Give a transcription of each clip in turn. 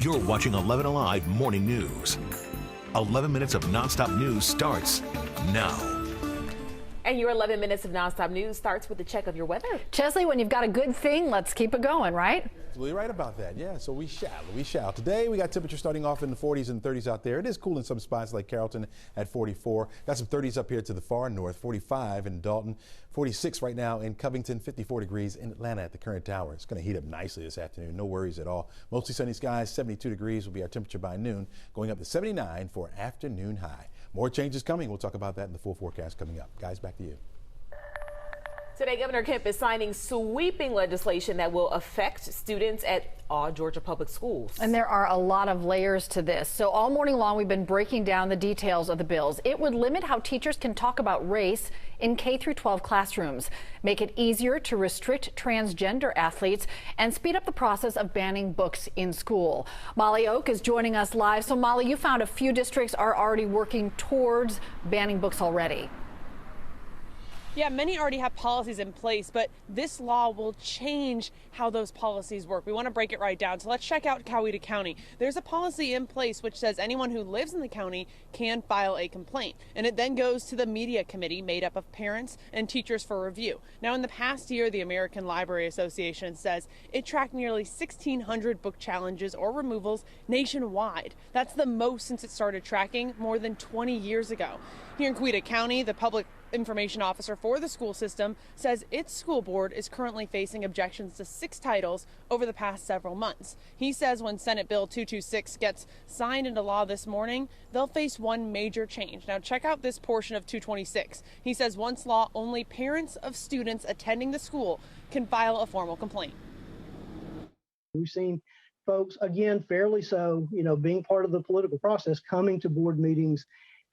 You're watching 11 Alive Morning News. 11 minutes of nonstop news starts now. And your 11 minutes of nonstop news starts with the check of your weather. Chesley, when you've got a good thing, let's keep it going, right? Absolutely right about that. Yeah, so we shall. Today we got temperatures starting off in the 40s and 30s out there. It is cool in some spots like Carrollton at 44. Got some 30s up here to the far north, 45 in Dalton, 46 right now in Covington, 54 degrees in Atlanta at the current hour. It's going to heat up nicely this afternoon. No worries at all. Mostly sunny skies, 72 degrees will be our temperature by noon, going up to 79 for afternoon high. More changes coming. We'll talk about that in the full forecast coming up. Guys, back to you. Today, Governor Kemp is signing sweeping legislation that will affect students at all Georgia public schools. And there are a lot of layers to this. So all morning long, we've been breaking down the details of the bills. It would limit how teachers can talk about race in K through 12 classrooms, make it easier to restrict transgender athletes, and speed up the process of banning books in school. Molly Oak is joining us live. So Molly, you found a few districts are already working towards banning books already. Yeah, many already have policies in place, but this law will change how those policies work. We want to break it right down. So let's check out Coweta County. There's a policy in place which says anyone who lives in the county can file a complaint. And it then goes to the media committee made up of parents and teachers for review. Now, in the past year, the American Library Association says it tracked nearly 1,600 book challenges or removals nationwide. That's the most since it started tracking more than 20 years ago. Here in Coweta County, the public information officer for the school system says its school board is currently facing objections to 6 titles over the past several months. He says when Senate Bill 226 gets signed into law this morning, they'll face one major change. Now check out this portion of 226. He says once law, only parents of students attending the school can file a formal complaint. We've seen folks, again, fairly so, being part of the political process, coming to board meetings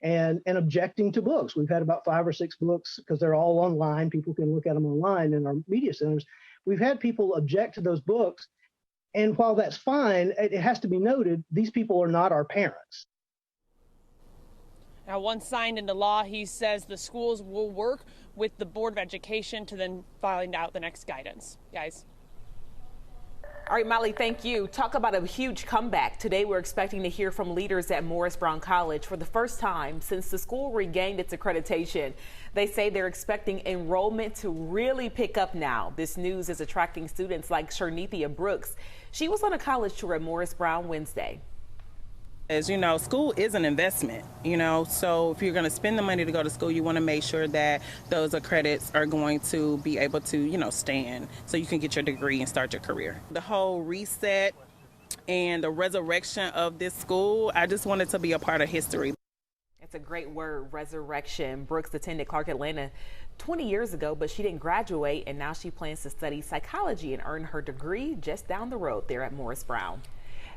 and objecting to books. We've had about 5 or 6 books because they're all online. People can look at them online in our media centers. We've had people object to those books. And while that's fine, it has to be noted, these people are not our parents. Now, once signed into law, he says the schools will work with the Board of Education to then find out the next guidance. Guys. All right, Molly, thank you. Talk about a huge comeback. Today, we're expecting to hear from leaders at Morris Brown College for the first time since the school regained its accreditation. They say they're expecting enrollment to really pick up now. This news is attracting students like Shernithia Brooks. She was on a college tour at Morris Brown Wednesday. As you know, school is an investment, so if you're going to spend the money to go to school, you want to make sure that those credits are going to be able to, stand so you can get your degree and start your career. The whole reset and the resurrection of this school, I just wanted to be a part of history. It's a great word, resurrection. Brooks attended Clark Atlanta 20 years ago, but she didn't graduate, and now she plans to study psychology and earn her degree just down the road there at Morris Brown.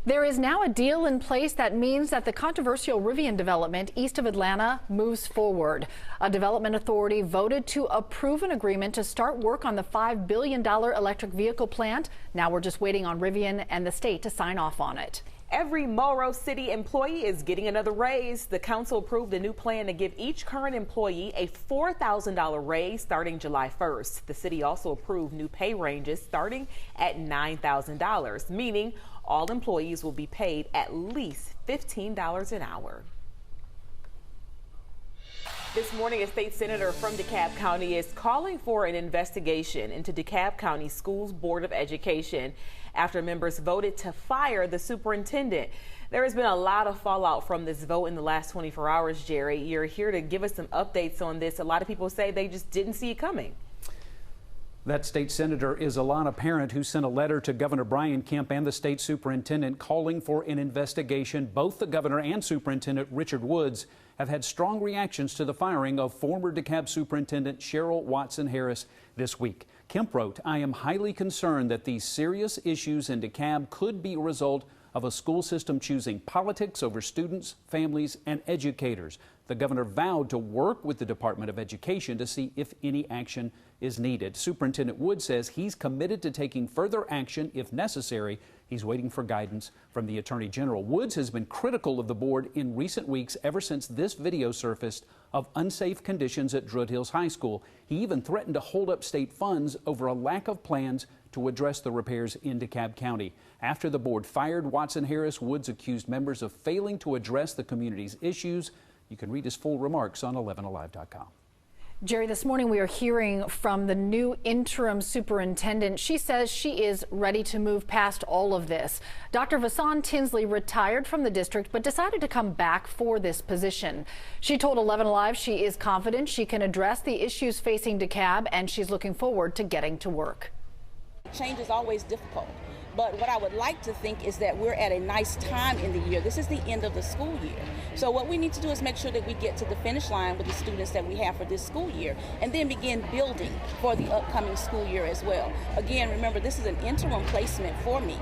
There is now a deal in place that means that the controversial Rivian development east of Atlanta moves forward. A development authority voted to approve an agreement to start work on the $5 billion electric vehicle plant. Now we're just waiting on Rivian and the state to sign off on it. Every Monroe City employee is getting another raise. The council approved a new plan to give each current employee a $4,000 raise starting July 1st. The city also approved new pay ranges starting at $9,000, meaning all employees will be paid at least $15 an hour. This morning, a state senator from DeKalb County is calling for an investigation into DeKalb County Schools Board of Education after members voted to fire the superintendent. There has been a lot of fallout from this vote in the last 24 hours, Jerry. You're here to give us some updates on this. A lot of people say they just didn't see it coming. That state senator is Alana Parent, who sent a letter to Governor Brian Kemp and the state superintendent calling for an investigation. Both the governor and Superintendent Richard Woods have had strong reactions to the firing of former DeKalb Superintendent Cheryl Watson Harris this week. Kemp wrote, "I am highly concerned that these serious issues in DeKalb could be a result of a school system choosing politics over students, families, and educators. The governor vowed to work with the Department of Education to see if any action is needed." Superintendent Wood says he's committed to taking further action if necessary. He's waiting for guidance from the Attorney General. Woods has been critical of the board in recent weeks ever since this video surfaced of unsafe conditions at Druid Hills High School. He even threatened to hold up state funds over a lack of plans to address the repairs in DeKalb County. After the board fired Watson Harris, Woods accused members of failing to address the community's issues. You can read his full remarks on 11alive.com. Jerry, this morning we are hearing from the new interim superintendent. She says she is ready to move past all of this. Dr. Vasan Tinsley retired from the district but decided to come back for this position. She told 11 Alive she is confident she can address the issues facing DeKalb, and she's looking forward to getting to work. Change is always difficult. But what I would like to think is that we're at a nice time in the year. This is the end of the school year. So what we need to do is make sure that we get to the finish line with the students that we have for this school year, and then begin building for the upcoming school year as well. Again, remember, this is an interim placement for me.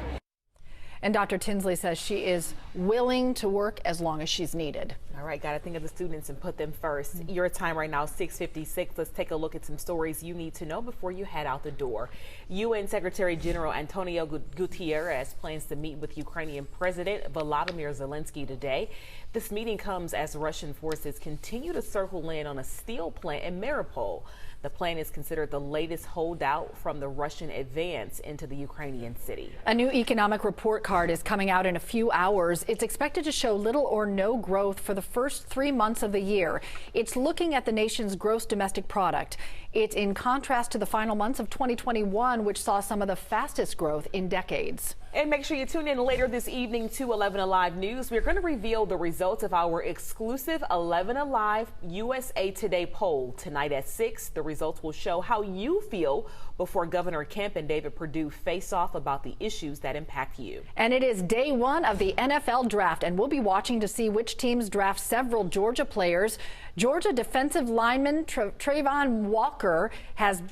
And Dr. Tinsley says she is willing to work as long as she's needed. All right, got to think of the students and put them first. Your time right now, 6:56. Let's take a look at some stories you need to know before you head out the door. UN Secretary General Antonio Guterres plans to meet with Ukrainian President Volodymyr Zelensky today. This meeting comes as Russian forces continue to circle in on a steel plant in Mariupol. The plant is considered the latest holdout from the Russian advance into the Ukrainian city. A new economic report card is coming out in a few hours. It's expected to show little or no growth for the first 3 months of the year. It's looking at the nation's gross domestic product. It's in contrast to the final months of 2021, which saw some of the fastest growth in decades. And make sure you tune in later this evening to 11 Alive News. We're going to reveal the results of our exclusive 11 Alive USA Today poll tonight at 6. The results will show how you feel before Governor Kemp and David Perdue face off about the issues that impact you. And it is day one of the NFL draft, and we'll be watching to see which teams draft several Georgia players. Georgia defensive lineman Trayvon Walker has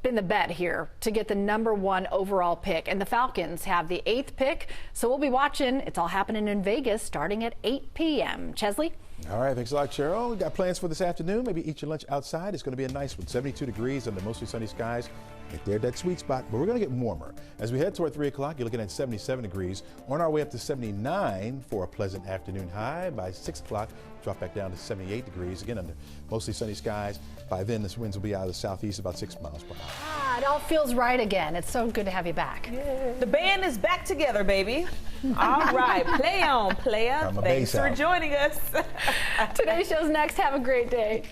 been the bet here to get the #1 overall pick, and the Falcons have the 8th pick, so we'll be watching. It's all happening in Vegas starting at 8 p.m. Chesley? All right, thanks a lot, Cheryl. We got plans for this afternoon. Maybe eat your lunch outside. It's going to be a nice one. 72 degrees under mostly sunny skies. Right there, that sweet spot. But we're going to get warmer. As we head toward 3 o'clock, you're looking at 77 degrees. On our way up to 79 for a pleasant afternoon high. By 6 o'clock, drop back down to 78 degrees. Again, under mostly sunny skies. By then, this winds will be out of the southeast about 6 miles per hour. It all feels right again. It's so good to have you back. Yeah. The band is back together, baby. All right, play on, player. Thanks for joining us. Today's show's next. Have a great day.